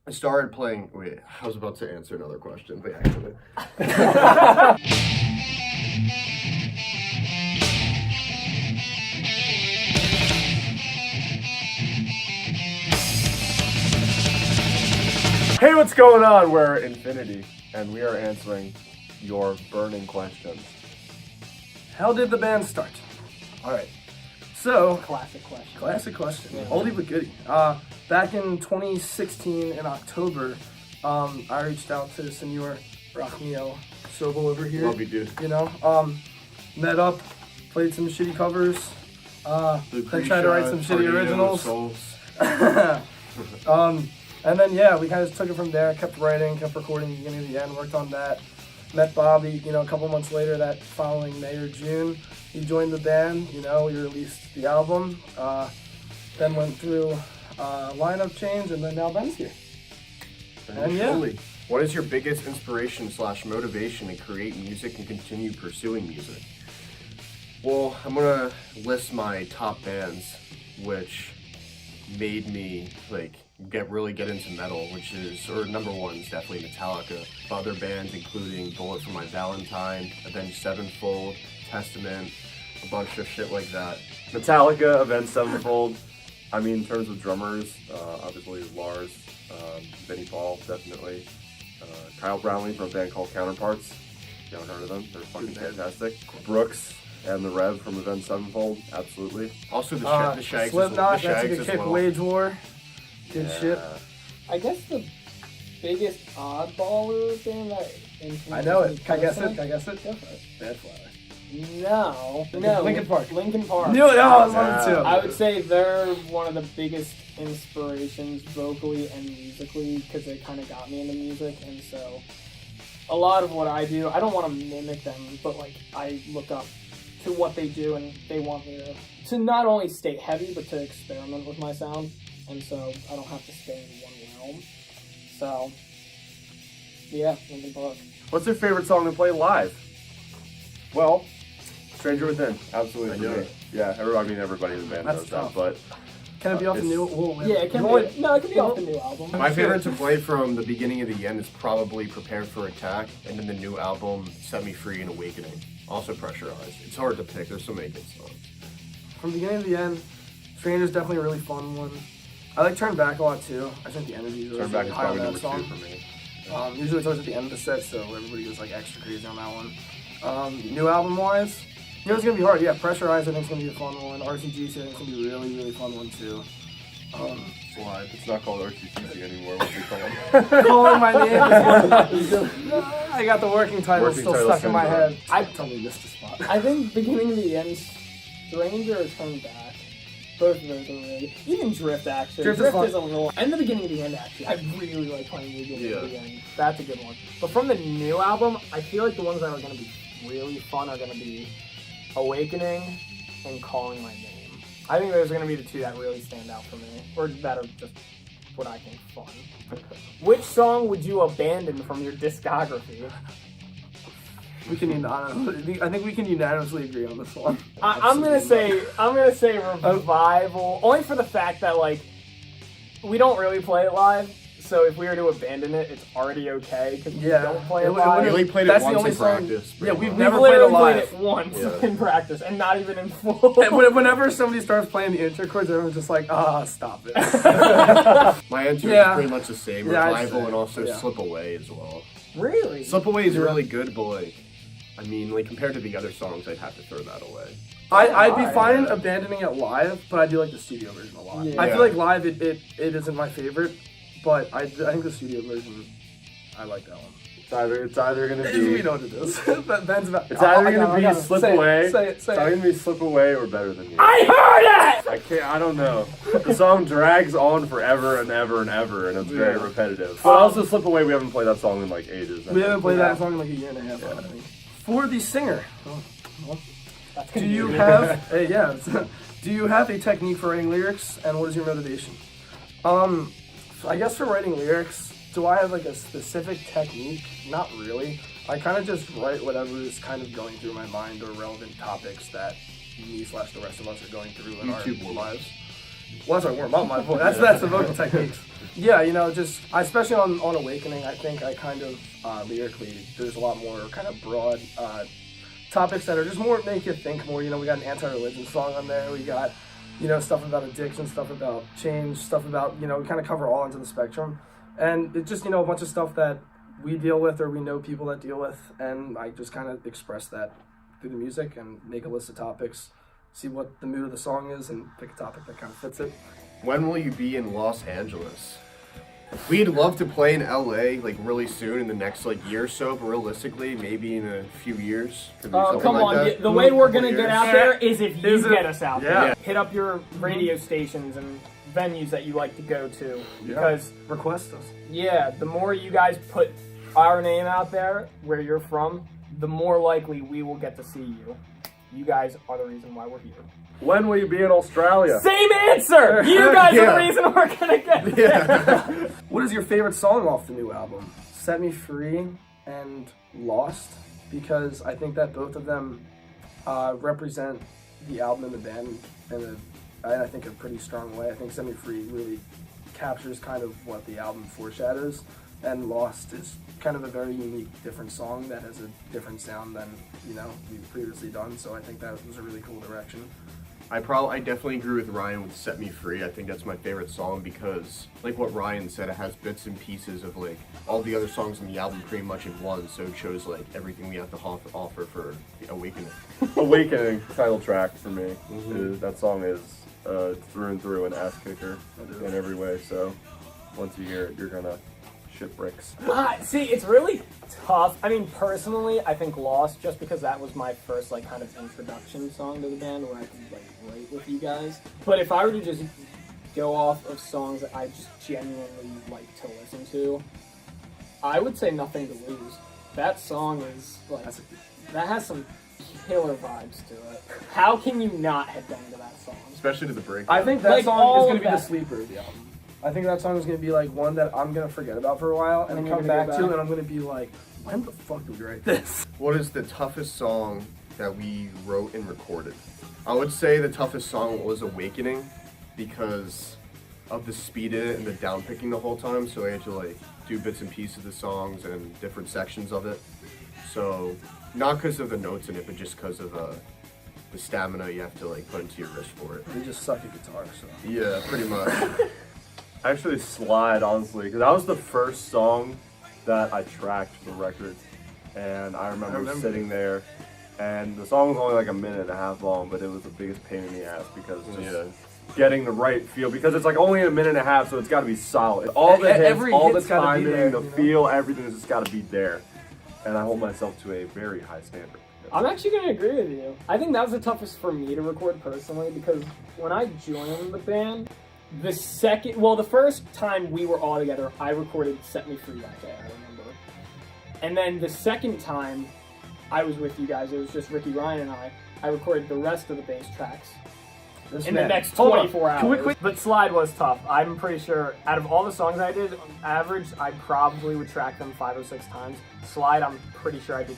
I started playing. Wait, I was about to answer another question by accident. Hey, what's going on? We're Infinity, and we are answering your burning questions. How did the band start? All right. So, Classic question. classic question. Yeah. Oldie but goodie. Back in 2016 in October, I reached out to Senor Rachmiel Sobel over here. Love you, dude. You know, met up, played some shitty covers, then tried to write some shitty originals. And then, yeah, we kind of took it from there, kept writing, kept recording the beginning to the end, worked on that. Met Bobby, you know, a couple months later, that following May or June. He joined the band, you know, we released the album, then went through lineup change, and then now Ben's here. And yeah. What is your biggest inspiration / motivation to create music and continue pursuing music? Well, I'm gonna list my top bands, which made me get into metal, which is, or number one is definitely Metallica. Other bands including Bullet for My Valentine, Avenged Sevenfold, Testament, a bunch of shit like that. Metallica, Avenged Sevenfold. I mean, in terms of drummers, obviously Lars, Vinnie Paul, definitely. Kyle Brownlee from a band called Counterparts. You haven't heard of them? They're fucking fantastic. Brooks and the Rev from Avenged Sevenfold, absolutely. Also the Shags, Slipknot, the that's a Shags good as kick. well. Wage War, good shit. I guess the biggest oddballer thing that influenced I know me it. Can I guess it? personally- Can I guess it? Go for it. Badflower. No. Linkin Park. Linkin Park. Knew it. Oh, I love it too. I would say they're one of the biggest inspirations vocally and musically because they kind of got me into music, and so a lot of what I do, I don't want to mimic them, but like I look up to what they do, and they want me to not only stay heavy but to experiment with my sound, and so I don't have to stay in one realm. So yeah, Linkin Park. What's their favorite song to play live? Well, Stranger Within, absolutely. I for know me. it. Yeah, everybody in the band That's knows tough. that, but Can it be off the it's- new? Whoa, Yeah, it can be. No, it can be off the new album. My favorite to play from the beginning to the end is probably Prepare for Attack, and then the new album, Set Me Free and Awakening. Also Pressurized. It's hard to pick, there's so many good songs. From beginning to the end, Stranger's definitely a really fun one. I like Turn Back a lot too. I think the energy is Turn really Back is high on probably that number song. 2 for me. Usually it's always at the end of the set, so everybody goes like extra crazy on that one. New album wise, you know it's gonna be hard. Yeah, Pressurized I think it's gonna be a fun one. RCGC I think it's gonna be a really, really fun one too. Slide. It's not called RCTC anymore. What's it called? Calling my name is I got the working title Working still title stuck in my syndrome. head. I totally missed the spot. I think beginning to the end, Stranger or Turn Back. Both of those are really. Even Drift actually. Drift is fun. is a little. And the beginning to the end actually. I really like playing the beginning to the Yeah. end. That's a good one. But from the new album, I feel like the ones that are going to be really fun are going to be Awakening and Calling My Name. I think those are going to be the two that really stand out for me, or that are just what I think fun. Which song would you abandon from your discography? We can I think we can unanimously agree on this one. I'm gonna say Revival, only for the fact that like we don't really play it live. So if we were to abandon it, it's already okay because we Yeah. don't play it It would- live. We only played That's it the once only in song- practice. Yeah, we've We've never literally played it played live. it once Yeah. in practice, and not even in full. Whenever somebody starts playing the intro chords, everyone's just like, stop it. My answer Yeah. is pretty much the same. Yeah, I'd Revival say, and also yeah. Slip Away as well. Really? Slip Away is Yeah. really good, but like, I mean, like compared to the other songs, I'd have to throw that away. I'd be Alright. fine abandoning it live, but I do like the studio version a lot. Yeah. I feel like live it isn't my favorite, but I think the studio version, I like that one. It's either gonna We be know what it is. Ben's about. it's either I gonna got be it. Slip Say it, Away. Say it. It's either gonna be Slip Away or Better Than You. I heard it. I can't. I don't know. The song drags on forever and ever and ever, and it's very Yeah. repetitive. But also, Slip Away. We haven't played that song in like ages. We haven't played Yeah. that song in like a year and a half. I think. For the singer, That's do gonna you be- have? Do you have a technique for writing lyrics, and what is your motivation? I guess for writing lyrics, do I have like a specific technique? Not really. I kind of just write whatever is kind of going through my mind or relevant topics that me / the rest of us are going through in YouTube our world. lives. Once I warm up my voice, that's the vocal techniques. Yeah, you know, just especially on Awakening, I think I kind of lyrically there's a lot more kind of broad topics that are just more make you think more. You know, we got an anti-religion song on there. We got, you know, stuff about addiction, stuff about change, stuff about, you know, we kind of cover all ends of the spectrum. And it's just, you know, a bunch of stuff that we deal with or we know people that deal with. And I just kind of express that through the music and make a list of topics, see what the mood of the song is, and pick a topic that kind of fits it. When will you be in Los Angeles? We'd love to play in LA like really soon in the next like year or so, but realistically, maybe in a few years. Could be Oh, something come like on. that. The way we're going to Couple get years. out there is if you Is it? get us out Yeah. there. Hit up your radio stations and venues that you like to go to. Because, Request us. yeah, the more you guys put our name out there where you're from, the more likely we will get to see you. You guys are the reason why we're here. When will you be in Australia? Same answer! You guys are Yeah. the reason we're going to get there. What is your favorite song off the new album? Set Me Free and Lost, because I think that both of them represent the album and the band in I think a pretty strong way. I think Set Me Free really captures kind of what the album foreshadows, and Lost is kind of a very unique, different song that has a different sound than, you know, we've previously done. So I think that was a really cool direction. I definitely agree with Ryan with Set Me Free. I think that's my favorite song because, like what Ryan said, it has bits and pieces of like all the other songs on the album pretty much in one, so it shows like everything we have to offer for the Awakening. Awakening title track for me. That song is through and through an ass kicker in every way. So once you hear it, you're gonna shit bricks. See, it's really tough. I mean, personally, I think Lost, just because that was my first, like, kind of introduction song to the band where I could, like, write with you guys. But if I were to just go off of songs that I just genuinely like to listen to, I would say Nothing to Lose. That song is, like, that has some killer vibes to it. How can you not headbang to that song? Especially to the break. I think that Like, song all is going of to be the that. sleeper of the album. I think that song is going to be like one that I'm going to forget about for a while and then you're come gonna back go to, back. and I'm going to be like, when the fuck did we write this? What is the toughest song that we wrote and recorded? I would say the toughest song was Awakening because of the speed in it and the down picking the whole time. So I had to like do bits and pieces of the songs and different sections of it. So not because of the notes in it, but just because of the stamina you have to like put into your wrist for it. We just suck at guitar, so. Yeah, pretty much. Actually, Slide, honestly, because that was the first song that I tracked for the record. And I remember sitting there, and the song was only like a minute and a half long, but it was the biggest pain in the ass because just getting the right feel, because it's like only a minute and a half, so it's got to be solid. All the hits, Every all the hit's gotta be timing, there, the you know? feel, everything's just got to be there. And I hold myself to a very high standard. I'm actually going to agree with you. I think that was the toughest for me to record personally because when I joined the band, the first time we were all together, I recorded Set Me Free that day, I remember. And then the second time I was with you guys, it was just Ricky, Ryan, and I recorded the rest of the bass tracks in the next 24 hours. Can we quick? But Slide was tough. I'm pretty sure out of all the songs I did, on average, I probably would track them 5 or 6 times. Slide, I'm pretty sure I did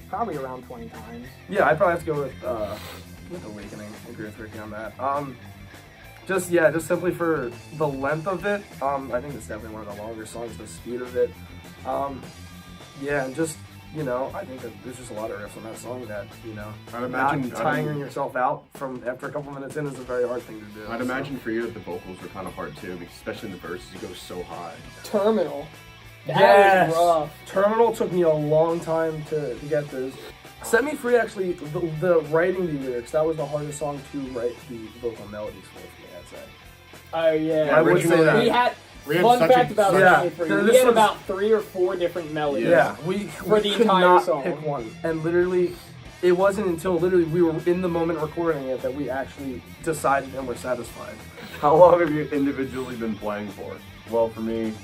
probably around 20 times. Yeah, I'd probably have to go with Awakening. I agree with Ricky on that. Just simply for the length of it. I think it's definitely one of the longer songs. The speed of it. And just, you know, I think that there's just a lot of riffs on that song that, you know, I'd imagine- not tiring yourself out from after a couple minutes in is a very hard thing to do. I'd so. imagine for you that the vocals were kind of hard too, because especially in the verses, you go so high. Terminal. That Yes. was rough. Terminal took me a long time to get those. Set Me Free, actually, the writing the lyrics, that was the hardest song to write the vocal melodies for me, I'd say. Oh yeah. Yeah, I would say that. We had We had fun such a- fact about Yeah. Set Me Free. This We had was- about 3 or 4 different melodies. Yeah, we For the could entire not song. pick one. And literally, it wasn't until literally we were in the moment recording it that we actually decided and were satisfied. How long have you individually been playing for? Well, for me,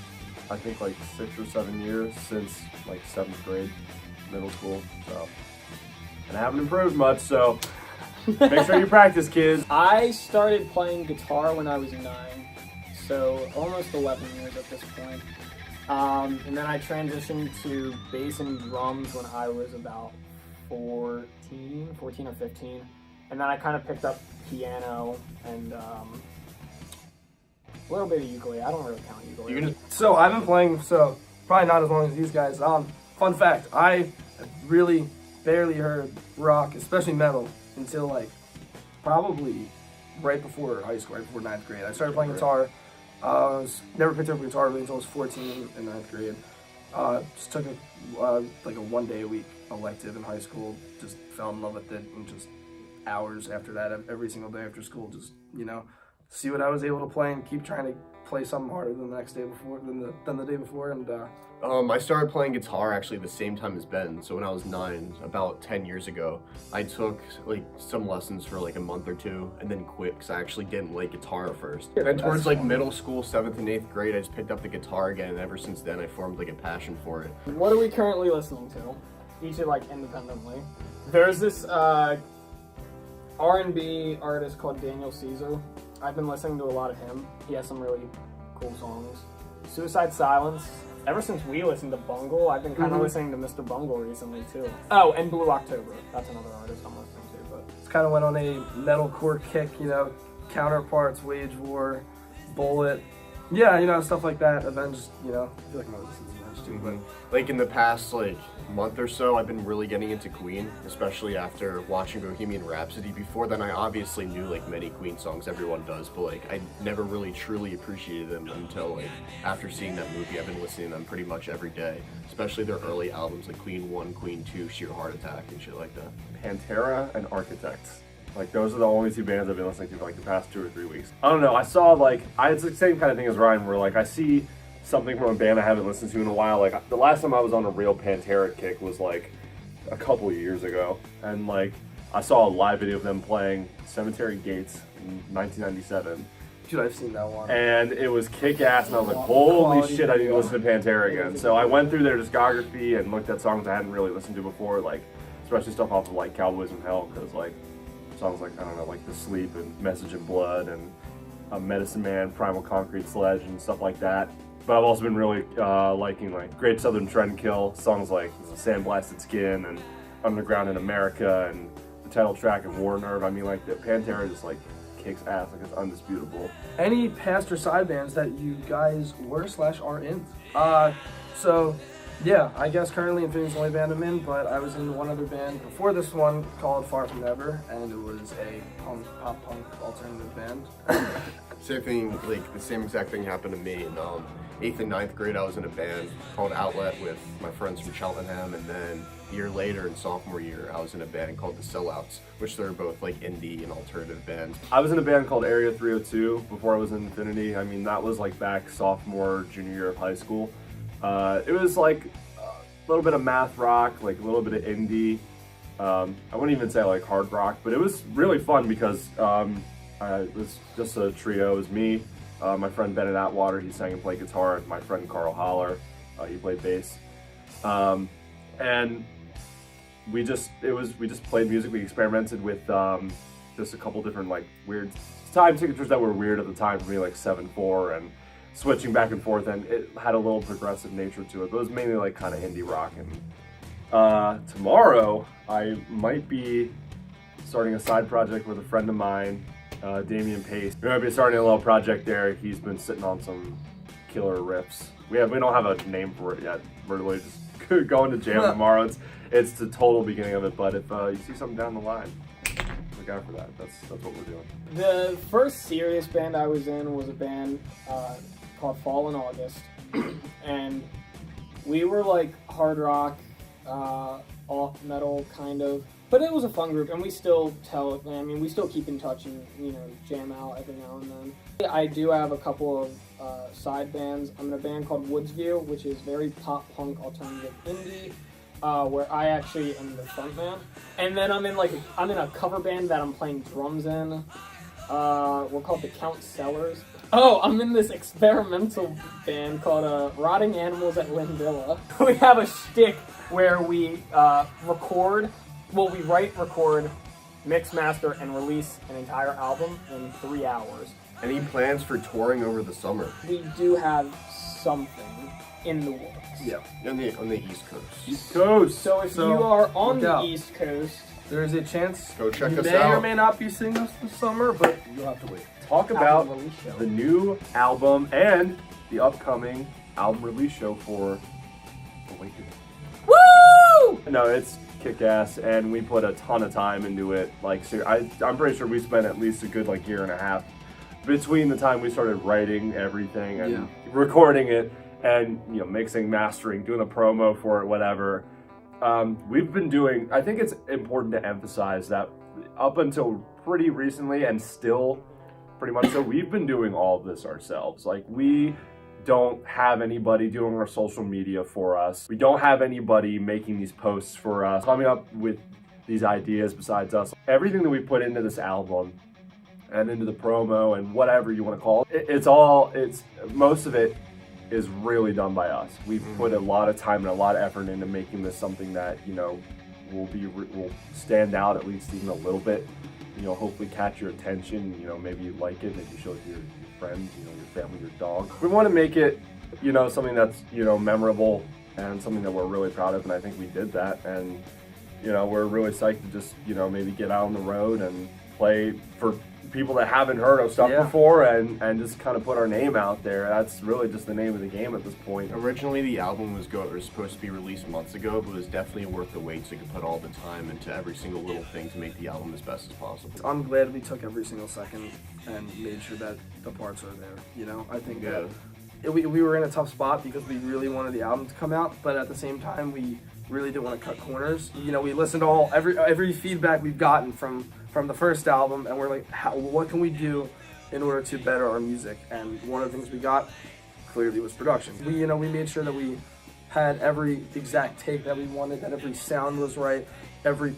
I think like 6 or 7 years since like 7th grade, middle school. So, and I haven't improved much. So, make sure you practice, kids. I started playing guitar when I was 9, so almost 11 years at this point. And then I transitioned to bass and drums when I was about 14 or 15. And then I kind of picked up piano and A little bit of ukulele. I don't really count ukulele. You can So I've been playing, so probably not as long as these guys. Fun fact, I really barely heard rock, especially metal, until like probably right before high school, right before 9th grade. I started playing guitar. I was never picked up a guitar really until I was 14 in 9th grade. Just took like a 1 day a week elective in high school. Just fell in love with it, and just hours after that, every single day after school, just see what I was able to play and keep trying to play something harder than the next day before, than the day before, and I started playing guitar actually the same time as Ben. So when I was 9, about 10 years ago, I took like some lessons for like a month or two and then quit because I actually didn't like guitar at first. And then towards like middle school, 7th and 8th grade, I just picked up the guitar again, and ever since then I formed like a passion for it. What are we currently listening to? Each like independently. There's this R&B artist called Daniel Caesar. I've been listening to a lot of him. He has some really cool songs. Suicide Silence. Ever since we listened to Bungle, I've been kind of listening to Mr. Bungle recently too. Oh, and Blue October. That's another artist I'm listening to. But it's kind of went on a metalcore kick, Counterparts, Wage War, Bullet, stuff like that. Avenged, I feel like I'm listening to Avenged too, but Like in the past like month or so, I've been really getting into Queen, especially after watching Bohemian Rhapsody. Before then, I obviously knew like many Queen songs, everyone does, but like I never really truly appreciated them until like after seeing that movie. I've been listening to them pretty much every day, especially their early albums like Queen 1, Queen 2, Sheer Heart Attack, and shit like that. Pantera and Architects. Like, those are the only 2 bands I've been listening to for like the past 2 or 3 weeks. I don't know, it's the same kind of thing as Ryan, where like I see something from a band I haven't listened to in a while. Like, the last time I was on a real Pantera kick was like a couple of years ago, and like I saw a live video of them playing Cemetery Gates in 1997. dude, I've seen that one. And it was kick-ass, and I was like, holy Quality shit, I need to video. listen to Pantera again. So I went through their discography and looked at songs I hadn't really listened to before, like, especially stuff off of, like, Cowboys from Hell, because, like, songs like, I don't know, like The Sleep and Message in Blood and Medicine Man, Primal Concrete Sledge, and stuff like that. But I've also been really liking, like, Great Southern Trendkill, songs like Sandblasted Skin and Underground in America, and the title track of War Nerve. I mean, like, the Pantera just, like, kicks ass, like, it's undisputable. Any past or side bands that you guys were/are in? So, yeah, I guess currently Infinity's the only band I'm in, but I was in one other band before this one called Far From Never, and it was a pop punk alternative band. Same thing, like the same exact thing happened to me. In 8th and 9th grade, I was in a band called Outlet with my friends from Cheltenham, and then a year later, in sophomore year, I was in a band called The Sellouts, which they're both like indie and alternative bands. I was in a band called Area 302 before I was in Infinity. I mean, that was like back sophomore, junior year of high school. It was like a little bit of math rock, like a little bit of indie. I wouldn't even say like hard rock, but it was really fun because it was just a trio. It was me, my friend Bennett Atwater, he sang and played guitar, and my friend Carl Holler, he played bass. And we just played music. We experimented with just a couple different like weird time signatures that were weird at the time for me, like 7/4 and switching back and forth, and it had a little progressive nature to it, but it was mainly like kind of indie rock. And tomorrow I might be starting a side project with a friend of mine, Damian Pace. We might be starting a little project there. He's been sitting on some killer riffs. We don't have a name for it yet. We're really just going to jam tomorrow. It's the total beginning of it, but if you see something down the line, look out for that. That's what we're doing. the first serious band I was in was a band called Fallen August, and we were like hard rock, alt metal kind of, but it was a fun group, and we still we still keep in touch and jam out every now and then. I do have a couple of side bands. I'm in a band called Woodsview, which is very pop punk alternative indie, where I actually am the front man. And then I'm in a cover band that I'm playing drums in. We're called the Count Sellers. Oh, I'm in this experimental band called Rotting Animals at Lindilla. We have a shtick where we write, record, mix, master, and release an entire album in 3 hours. Any plans for touring over the summer? We do have something in the works. Yeah. On the East Coast. East Coast! So if So, you are on look the out. East Coast, There's a chance Go check you us may or out. may not be seeing us this summer, but you'll have to wait. talk about Album release show. the new album and the upcoming album release show for Awakening. Woo! No, it's kick-ass, and we put a ton of time into it. Like, I'm pretty sure we spent at least a good year and a half between the time we started writing everything and recording it, and mixing, mastering, doing a promo for it, whatever. We've been doing. I think it's important to emphasize that up until pretty recently, and still pretty much so, we've been doing all of this ourselves. Like, we don't have anybody doing our social media for us. We don't have anybody making these posts for us, coming up with these ideas besides us. Everything that we put into this album and into the promo and whatever you want to call it, it's most of it is really done by us. We've put a lot of time and a lot of effort into making this something that, will stand out at least even a little bit. Hopefully catch your attention. Maybe you like it, maybe show it to your friends, your family, your dog. We want to make it, something that's, memorable and something that we're really proud of, and I think we did that. And, we're really psyched to just, maybe get out on the road and play for people that haven't heard of stuff before, and just kind of put our name out there. That's really just the name of the game at this point. Originally, the album was supposed to be released months ago, but it was definitely worth the wait so we could put all the time into every single little thing to make the album as best as possible. I'm glad we took every single second and made sure that the parts are there. I think that we were in a tough spot because we really wanted the album to come out, but at the same time, we really didn't want to cut corners. We listened to every feedback we've gotten from the first album, and we're like, what can we do in order to better our music? And one of the things we got clearly was production. We made sure that we had every exact take that we wanted, that every sound was right, every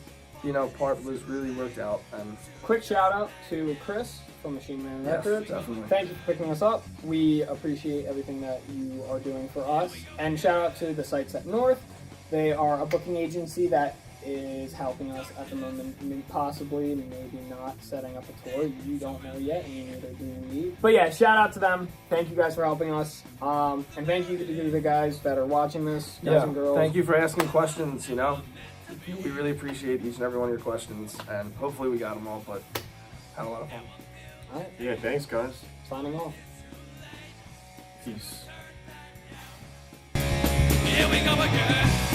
part was really worked out. And Quick shout out to Chris from Machine Man Records. Definitely. Thank you for picking us up. We appreciate everything that you are doing for us. And shout out to the Sights Set North. They are a booking agency that is helping us at the moment, possibly, maybe not, setting up a tour. You don't know yet, and neither do we. But yeah, shout out to them. Thank you guys for helping us. And thank you to the guys that are watching this, guys and girls. Thank you for asking questions, We really appreciate each and every one of your questions, and hopefully we got them all, but had a lot of fun. All right, Yeah, thanks, guys. signing off. Peace. Here we go again.